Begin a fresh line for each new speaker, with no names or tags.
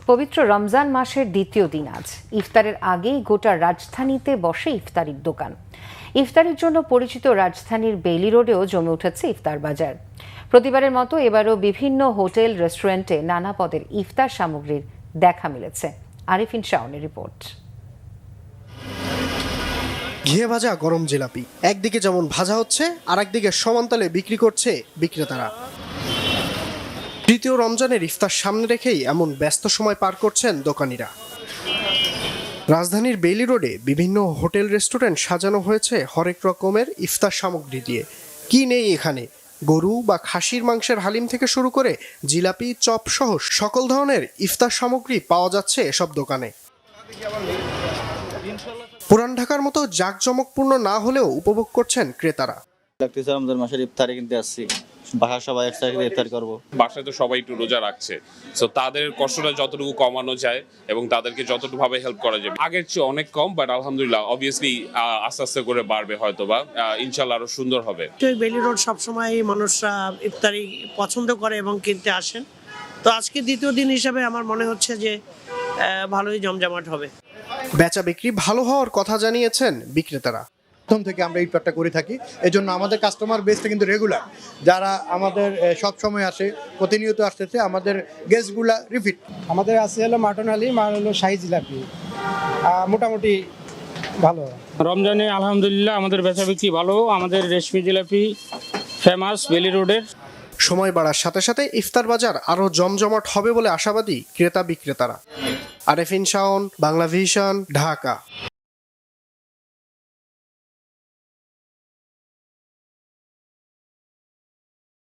পবিত্র রমজান মাসের দ্বিতীয় দিন আজ ইফতারের আগেই গোটা রাজধানীতে বসে ইফতারির দোকান। ইফতারির জন্য পরিচিত রাজধানীর বেইলি রোডেও জমে উঠেছে ইফতার বাজার। প্রতিবারের মতো এবারও বিভিন্ন হোটেল রেস্টুরেন্টে নানা পদের ইফতার সামগ্রীর দেখা মিলেছে। আরিফিন শাওনের রিপোর্ট।
ঘিয়ে ভাজা গরম জিলাপি একদিকে যেমন ভাজা হচ্ছে, আর একদিকে সমানতালে বিক্রি করছে বিক্রেতারা। তৃতীয় রমজানের ইফতার সামনে রেখেই এমন ব্যস্ত সময় পার করছেন দোকানিরা। রাজধানীর বেইলি রোডে বিভিন্ন হোটেল রেস্টুরেন্ট সাজানো হয়েছে হরেক রকমের ইফতার সামগ্রী দিয়ে। কি নেই এখানে? গরু বা খাসির মাংসের হালিম থেকে শুরু করে জিলাপি, চপ সহ সকল ধরনের ইফতার সামগ্রী পাওয়া যাচ্ছে এসব দোকানে। পুরান ঢাকার মতো জাঁকজমকপূর্ণ না হলেও উপভোগ করছেন ক্রেতারা।
রমজান মাসের ইফতারে কিনতে আসছি, বাসা সবাই একসাথে ইফতার করবো।
বাসায় তো সবাই একটু রোজা রাখছে, তো তাদের কষ্টটা যতটুকু কমানো যায় এবং তাদেরকে যতটুকু ভাবে হেল্প করা যাবে। আগের চেয়ে অনেক কম, বাট আলহামদুলিল্লাহ অবভিয়াসলি আস্তে আস্তে করে বাড়বে, হয়তো বা ইনশাল্লাহ আরো সুন্দর হবে।
বেইলি রোড সবসময় মানুষরা ইফতারি পছন্দ করে এবং কিনতে আসেন, তো আজকে দ্বিতীয় দিন হিসাবে আমার মনে হচ্ছে যে ভালোই জমজমাট হবে।
বেচা বিক্রি ভালো হওয়ার কথা জানিয়েছেন বিক্রেতারা।
প্রথম থেকে আমরা ইফতারটা করে থাকি, এজন্য আমাদের কাস্টমার বেসটা কিন্তু রেগুলার, যারা আমাদের সব সময় আসে, প্রতিনিয়ত আসতেছে, আমাদের গেস্টগুলা রিপিট।
আমাদের আছে হলো মাটন হালিম আর হলো শাহী জিলাপি, মোটামুটি ভালো।
রমজানে আলহামদুলিল্লাহ আমাদের বেচা বিক্রি ভালো। আমাদের রেশমি জিলাপি ফেমাস বেইলি রোডের।
সময় বাড়ার সাথে সাথে ইফতার বাজার আরো জমজমাট হবে বলে আশাবাদী ক্রেতা বিক্রেতারা। আরিফিন শাওন, বাংলা ভিশন, ঢাকা।